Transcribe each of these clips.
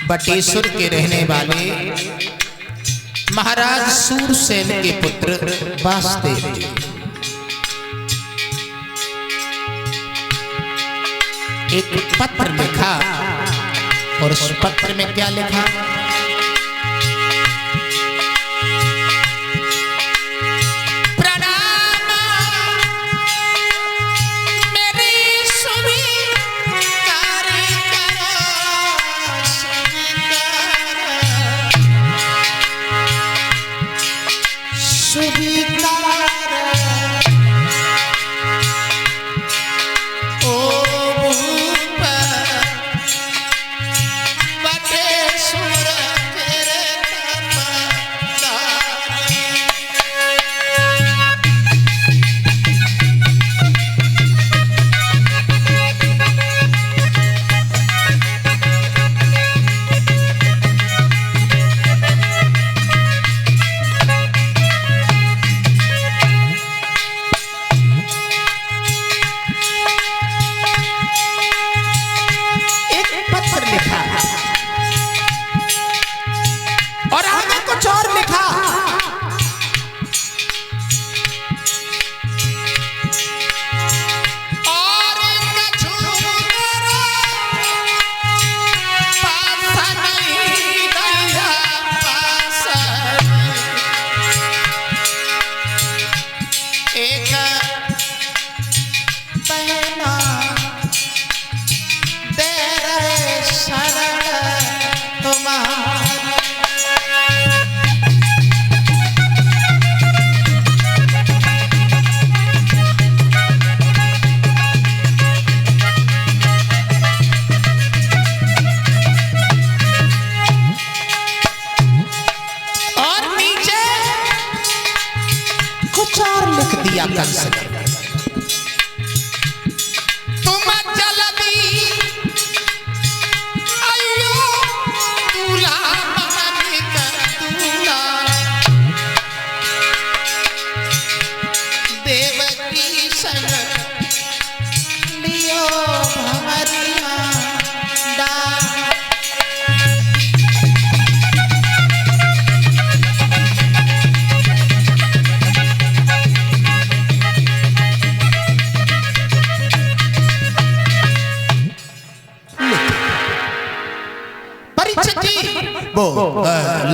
बटेश्वर के रहने वाले महाराज सूरसेन के पुत्र वासुदेव जी एक पत्र लिखा और उस पत्र में क्या लिखा?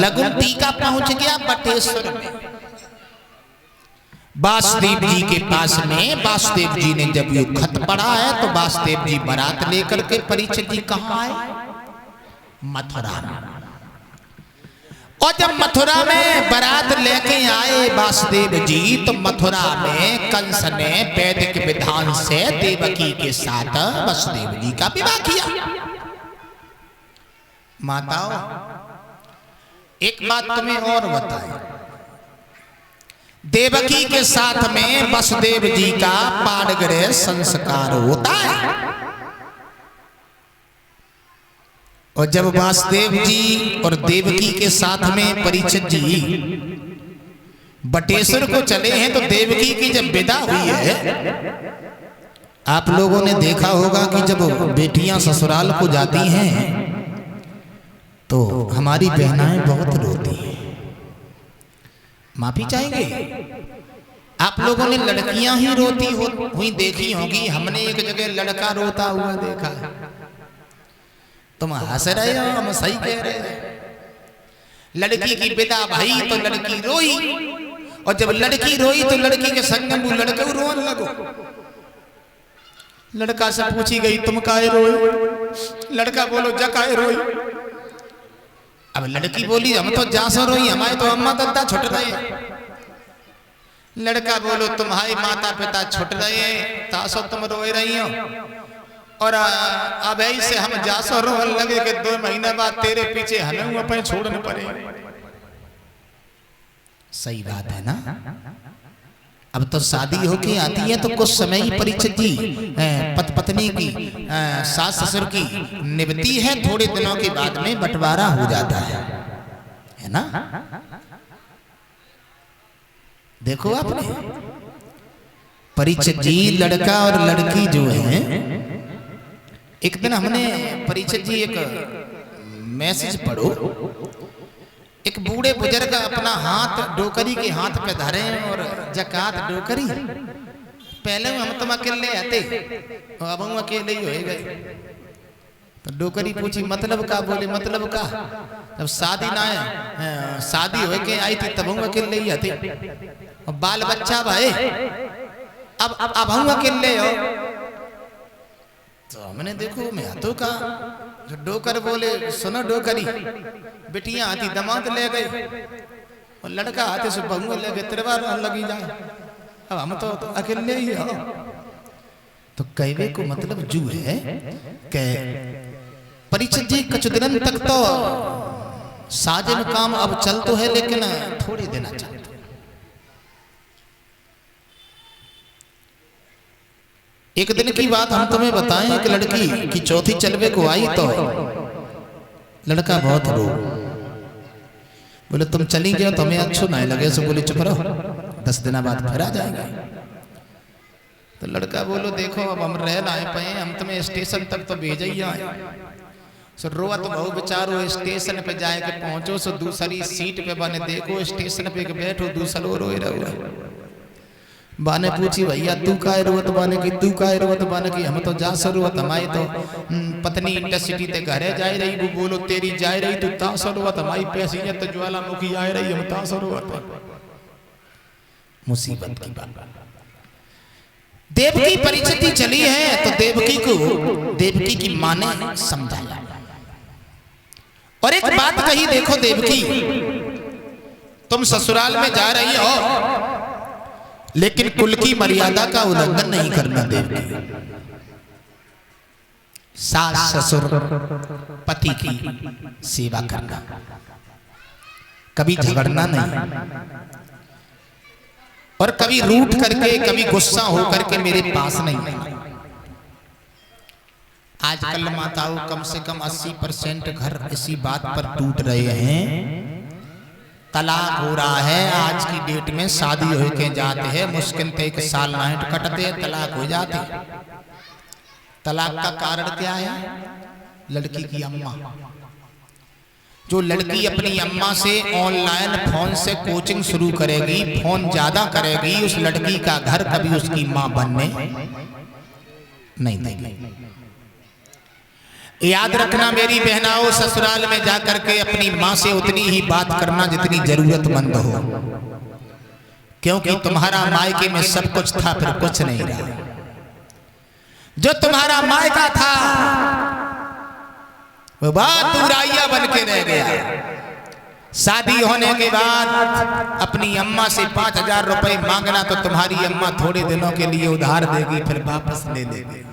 लघु टीका पहुंच गया बटेश्वर में। वासुदेव जी के पास में वासुदेव जी ने जब ये खत पढ़ा है तो वासुदेव जी बारात लेकर के परीक्षित जी कहाँ आए? मथुरा में। और जब मथुरा में बारात लेके आए वासुदेव जी तो मथुरा में कंस ने वैदिक विधान से देवकी के साथ वासुदेव जी का विवाह किया। माताओं, एक बात तुम्हें और बताएं, देवकी के साथ में वसुदेव जी का पाणिग्रह संस्कार होता है। और जब वासुदेव जी और देवकी के साथ में परीक्षित जी बटेश्वर को चले हैं तो देवकी की जब विदा हुई है, आप लोगों ने देखा होगा कि जब बेटियां ससुराल को जाती हैं तो हमारी बहनाएं बहुत रोती हैं। माफी चाहेंगे? आप लोगों ने लड़कियां ही रोती हुई देखी होगी, हमने एक जगह लड़का रोता हुआ देखा। तुम हंस रहे हो, हम सही कह रहे हैं। लड़की की विदा भाई तो लड़की रोई, और जब लड़की रोई तो लड़की के संग में लड़के रोने लगो। लड़का से पूछी गई तुम काहे रोई? लड़का बोलो जा काहे रोई? अब लड़की बोली हम तो जासो रोई, हमारे तो अम्मा दादा छुट रहे। लड़का बोलो तुम्हारे माता पिता छुट रहे तासो तुम रोए रही हो, और अब ऐसे हम जासो रो लगे कि 2 महीने बाद तेरे पीछे हमें अपने छोड़ने पड़े। सही बात है ना? अब तो शादी होके आती है तो कुछ समय ही परीक्षित जी पत्नी की सास ससुर की निभती है, थोड़े दिनों के बाद में बंटवारा हो जाता है ना? देखो आपने परीक्षित जी लड़का और लड़की जो है, एक दिन हमने परीक्षित जी एक मैसेज पढ़ो। एक बूढ़े बुजुर्ग अपना हाथ डोकरी के हाथ पे धरे और जकात डोकरी, पहले हम तुम अकेले आते अब हम अकेले ही हो गए। तो डोकरी पूछी मतलब का, बोले मतलब का जब शादी ना है शादी हो के आई थी तब हम अकेले ही आते, और बाल बच्चा भाई अब हम अकेले हो। तो हमने देखो मैं तो का जो डोकर बोले सुनो डोकरी, बिटिया आती दमाद ले गए और लड़का आते से बहू ले गए, तेरे बार लगी जाए, अब हम तो अकेले ही हो। तो कहवे को मतलब जू है कि परिचय जी कुछ दिन तक तो साजन काम अब चल तो है लेकिन थोड़ी देना चाहते। एक दिन की बात हम तुम्हें बताएं, एक लड़की की चौथी चलवे को आई तो लड़का बहुत रो, बोले तुम चली गए तो हमें अच्छो ना लगे, सो बोले चुप रहो 10 दिन बाद फिर आ जाएंगे। तो लड़का बोलो देखो अब हम रह ना पाए, हम तुम्हें स्टेशन तक तो भेज ही आए। सो रोआ तो बहु बेचारो स्टेशन पे जाए के पहुंचो, सो दूसरी सीट पे बने देखो स्टेशन पे बैठो, दूसरो रोए रहो। बाने पूछी भैया तू काहे रोवत बाने की, तू काहे रोवत बाने की, हम तो जा सरुवत हमारी तो पत्नी इंटरसिटी ते घरे जाए रही, वो बोलो तेरी जाए रही तू ता सरुवत, हमारी पैसेंजर तो ज्वालामुखी आए रही हम ता सरुवत। मुसीबत की बात। देवकी परिचिति चली है तो देवकी को देवकी की मां ने समझाया और एक बात कही, देखो देवकी तुम ससुराल में जा रही हो लेकिन कुल की मर्यादा का उल्लंघन नहीं करना। देवकी सास ससुर पति की सेवा करना, कभी झगड़ना नहीं और कभी रूठ करके कभी गुस्सा हो करके मेरे पास नहीं आना। आजकल माताओं कम से कम 80% घर इसी बात पर टूट रहे हैं, तलाक हो रहा है। आज की डेट में शादी हो के जाते हैं मुश्किल से 1 साल नाइट कटते तलाक हो जाते। तलाक का कारण क्या है? लड़की की अम्मा। जो लड़की अपनी अम्मा से ऑनलाइन फोन से कोचिंग शुरू करेगी, फोन ज्यादा करेगी, उस लड़की का घर कभी उसकी मां बनने नहीं देगी। याद रखना मेरी बहनाओं, ससुराल में जाकर के अपनी मां से उतनी ही बात करना जितनी जरूरतमंद हो, क्योंकि तुम्हारा मायके में सब कुछ था फिर कुछ नहीं रहा। जो तुम्हारा मायका था वो बात दूराइया बन के रह गया। शादी होने के बाद अपनी अम्मा से 5000 रुपए मांगना तो तुम्हारी अम्मा थोड़े दिनों के लिए उधार देगी फिर वापस ले लेगी,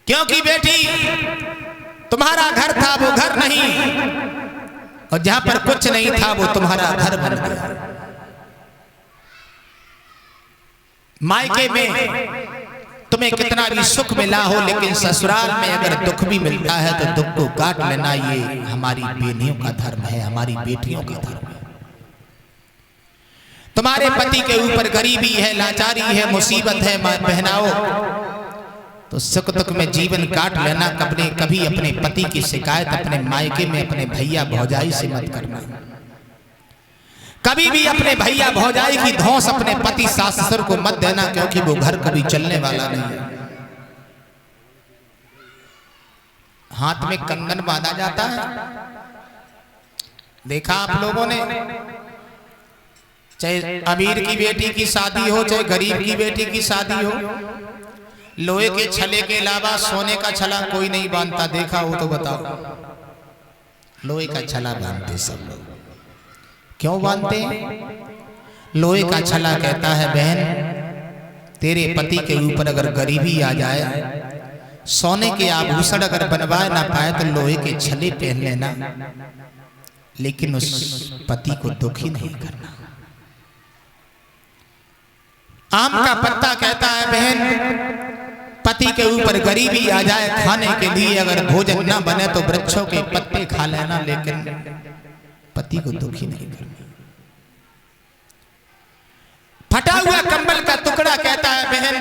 क्योंकि बेटी तुम्हारा घर था वो घर नहीं, और जहां पर कुछ नहीं था वो तुम्हारा घर बन गया। मायके में तुम्हें कितना भी सुख मिला हो लेकिन ससुराल में अगर दुख भी मिलता है तो दुख को काट लेना ये हमारी बेटियों का धर्म है, हमारी बेटियों का धर्म है। तुम्हारे पति के ऊपर गरीबी है, लाचारी है, मुसीबत है बहनाओं, तो सुख दुख में जीवन काट लेना। कभी अपने पति की शिकायत अपने मायके में अपने भैया भौजाई से मत करना। कभी भी अपने भैया भौजाई की धौंस अपने पति सास ससुर को मत देना, क्योंकि वो घर कभी चलने वाला नहीं है। हाथ में कंगन बांधा जाता है, देखा आप लोगों ने, चाहे अमीर की बेटी की शादी हो चाहे गरीब की बेटी की शादी हो, लोहे के छले के अलावा सोने का छला कोई नहीं बांधता, देखा हो तो बताओ। लोहे का छला बांधते सब लोग, क्यों बांधते हैं? लोहे का छला कहता है बहन तेरे पति के ऊपर अगर गरीबी आ जाए, सोने के आभूषण अगर बनवाए ना पाए तो लोहे के छले पहन लेना, लेकिन उस पति को दुखी नहीं करना। आम का पत्ता कहता है बहन पति के ऊपर गरीबी आ जाए, खाने के लिए अगर भोजन ना बने तो वृक्षों के पत्ते खा लेना, लेकिन पति को दुखी नहीं करना। फटा हुआ कंबल का टुकड़ा कहता है बहन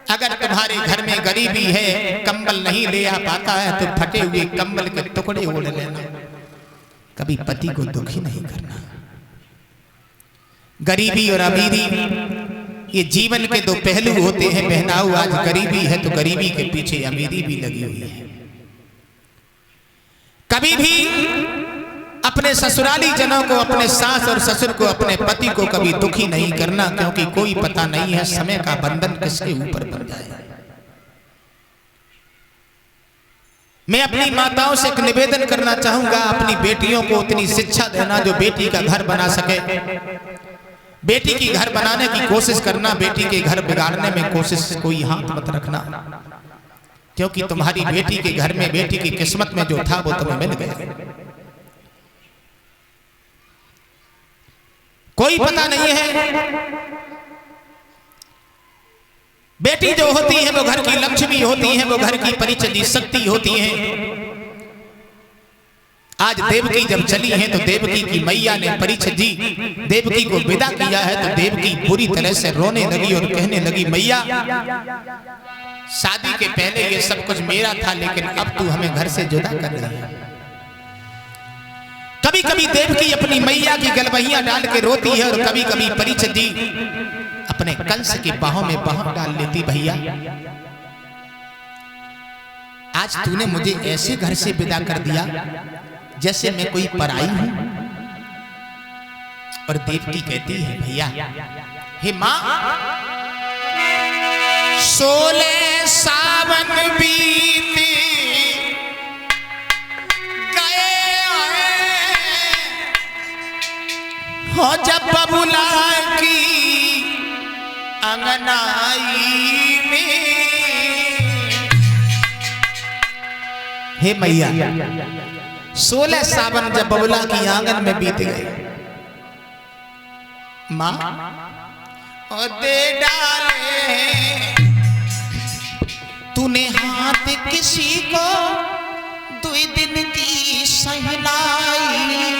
अगर तुम्हारे घर में गरीबी है, कंबल नहीं ले आ पाता है तो फटे हुए कंबल के टुकड़े ओढ़ लेना, कभी पति को दुखी नहीं करना। गरीबी और अमीरी ये जीवन के दो पहलू होते हैं बहनाऊ। आज गरीबी है तो गरीबी के पीछे अमीरी भी लगी हुई है। कभी भी अपने ससुराली जनों को, अपने सास और ससुर को, अपने पति को कभी दुखी नहीं करना, क्योंकि कोई पता नहीं है समय का बंधन किसके ऊपर बन जाए। मैं अपनी माताओं से एक निवेदन करना चाहूंगा, अपनी बेटियों को उतनी शिक्षा देना जो बेटी का घर बना सके। बेटी की घर बनाने की कोशिश करना, बेटी के घर बिगाड़ने में कोशिश कोई हाथ मत रखना, क्योंकि तुम्हारी बेटी के घर में, बेटी की किस्मत में जो था वो तुम्हें मिल गया। कोई पता नहीं है। बेटी जो होती है वो घर की लक्ष्मी होती है, वो घर की परिचय शक्ति होती है। आज देवकी जब चली है तो देवकी की मैया ने परिचय दी, देवकी को विदा किया है तो देवकी बुरी तरह से रोने लगी और कहने लगी, मैया शादी के पहले ये सब कुछ मेरा था, लेकिन अब तू हमें घर से जुदा कर रही है। कभी कभी देवकी अपनी मैया की गलबहियां डाल के रोती है और कभी कभी परिचय दी अपने कंस की बाहों में बाहों डाल लेती। भैया आज तूने मुझे ऐसे घर से विदा कर दिया जैसे मैं कोई पराई हूं। और देवकी कहती है, भैया हे मां, 16 सावन बीत हो जब बबुला की अंगनाई में। हे मैया, 16 सावन जब बबुला की आंगन में बीत गए, मां और दे डाले तूने हाथ किसी को 2 दिन की सहनाई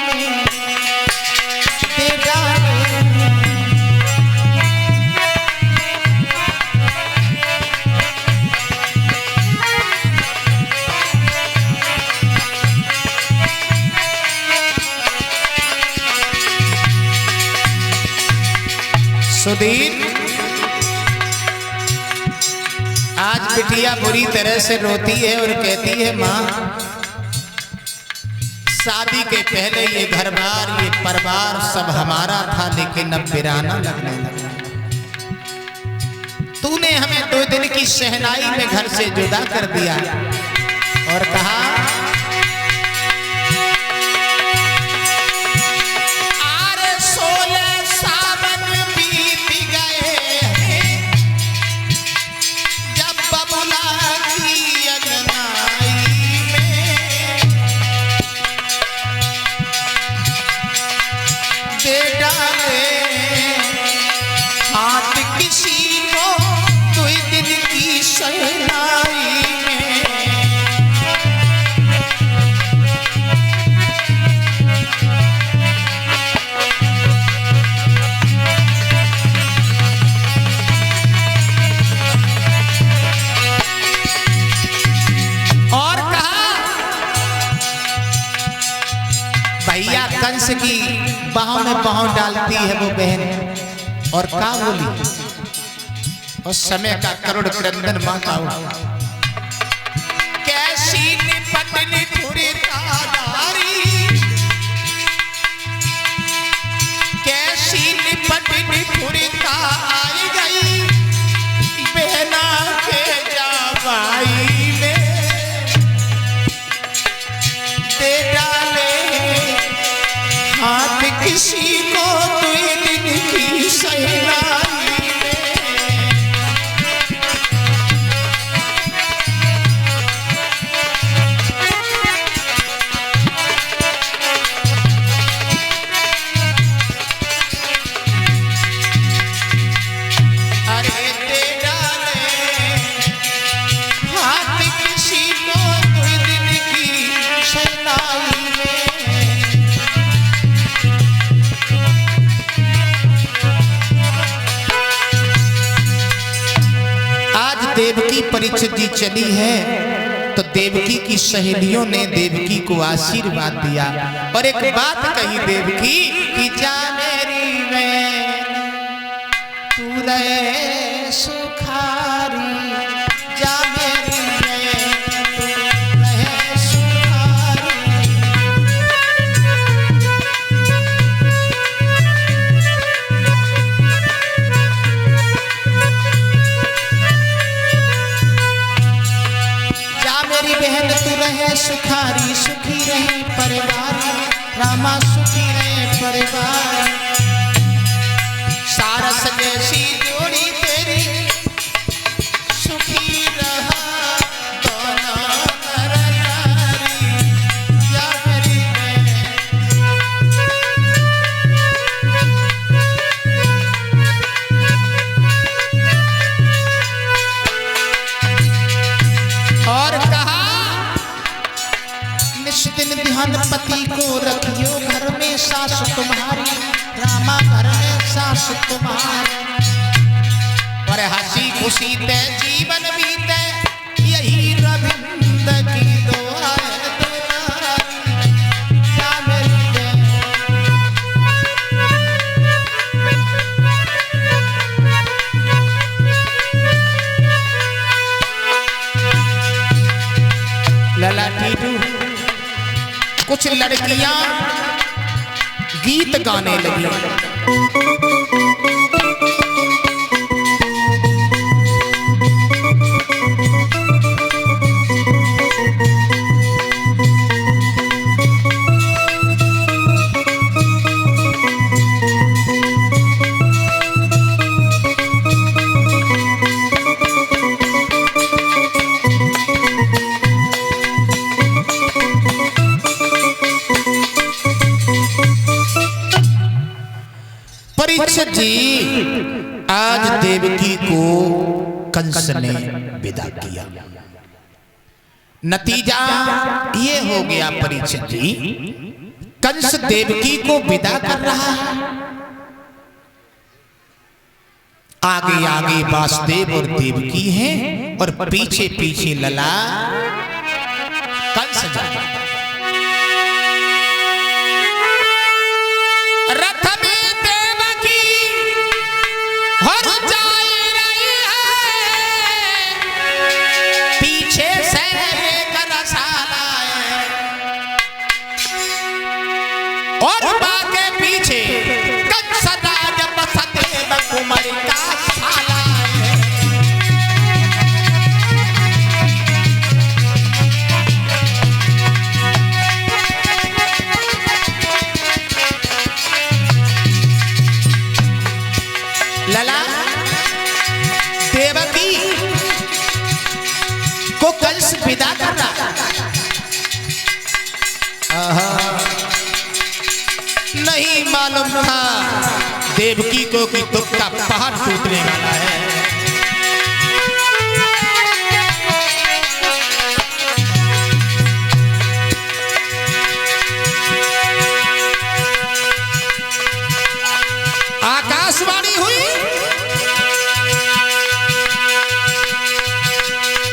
में दे डाले। सुधीर, आज बिटिया बुरी तरह से रोती है और कहती है, मां शादी के पहले ये घर बार, ये परिवार सब हमारा था, लेकिन अब वीराना लगने लगा। तूने हमें 2 दिन की शहनाई में घर से जुदा कर दिया और कहा, अरे 16 सावन बीत गए जब बबुला की अंगनाई में दे डाले हाथ किसी को 2 दिन की शहनाई में। और कहा, भैया कंस की बाहों में बाहों डालती है वो बहन, और का बोली उस समय का करुण क्रंदन माता, कैसी निपटनी थोड़ी तादारी, कैसी निपटनी थोड़ी आई गई बहना के जावाई में दे डाले हाथ किसी को 2 दिन की सहनाई में। देवकी परीक्षित जी चली है तो देवकी की सहेलियों ने देवकी को आशीर्वाद दिया और एक बात कही देवकी कि जा मेरी बहन तू रहे सुखारी, जा मेरी बहन तू रहे सुखारी। जा मेरी बहन तू रहे सुखारी, सुखी रहे परिवार, रामा सुखी रहे परिवार। सारस जैसी जोड़ी तेरी सुखी रहा दोनों नर नारी, या मेरी और कहा निष्दिन ध्यान पति को रखियो घर में सास तुम्हारी, रामा घर में सास तुम्हारी। और हंसी खुशी ते जीवन बीते यही रविंद्र की दुआ है तुम्हारी, या मेरी लला टीटू। कुछ लड़कियां गीत गाने लगी। परीक्षित जी आज देवकी को कंस ने विदा किया। नतीजा ये हो गया परीक्षित जी, कंस देवकी को विदा कर रहा है। आगे आगे वासुदेव और देवकी हैं और पीछे पीछे लला कंस जा रहा है। और बाके पीछे कंस राज वसुदेव कुमार का साला है। लला देवकी को कंस विदा कर रहा। नहीं मालूम था देवकी को कि दुख का पहाड़ टूटने वाला है। आकाशवाणी हुई,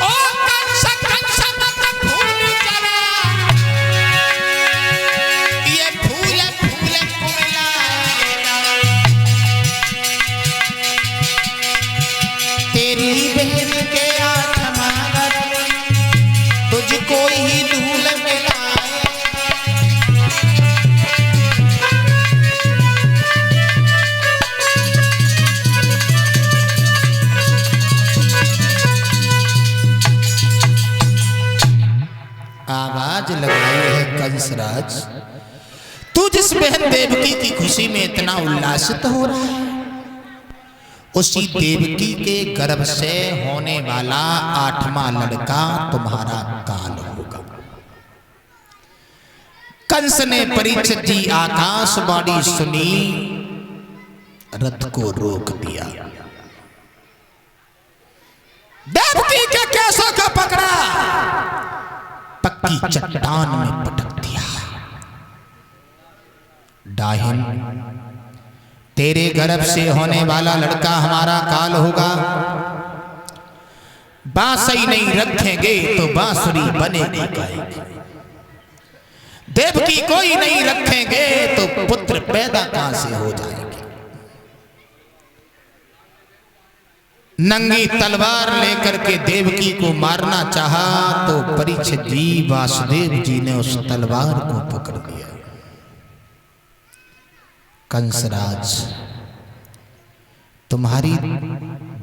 ओ कंस कंस मत भूल जरा, ये फूल फूल फूलाएगा। तेरी बहन के आत्मा तुझको ही धूल मिलाए। आवाज लगाई है कंसराज, तू जिस बहन देवकी की खुशी में इतना उल्लासित हो रहा है, उसी देवकी के गर्भ से होने वाला 8वां लड़का तुम्हारा काल होगा। कंस ने परीक्षित जी आकाशवाणी सुनी, रथ को रोक दिया, देवकी के केसों को पकड़ा, पक्की चट्टान में पटक दिया। डाहिन, तेरे गर्भ से होने वाला लड़का हमारा काल होगा। बांसुरी नहीं रखेंगे तो बांसुरी बनेगी गायकी। देवकी कोई नहीं रखेंगे तो पुत्र पैदा कहां से हो जाएंगे। नंगी तलवार लेकर के देवकी को मारना चाहा तो परीक्षित जी वासुदेव जी ने उस तलवार को पकड़ लिया। कंसराज, तुम्हारी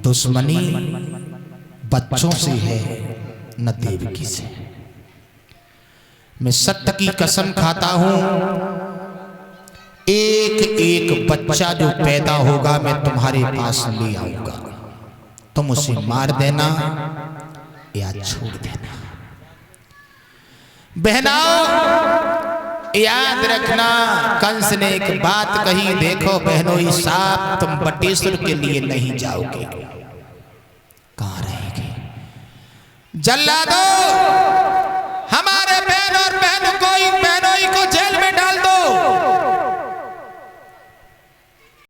दुश्मनी बच्चों से है न देवकी से। मैं सत्य की कसम खाता हूं, एक एक बच्चा जो पैदा होगा मैं तुम्हारे पास ले आऊंगा। तुम उसे मार देना या छोड़ देना। बहनाओ याद रखना, कंस ने एक बात कही, देखो बहनों इस साप तुम बटेश्वर के लिए नहीं जाओगे, कहां रहेंगे। जल्लादो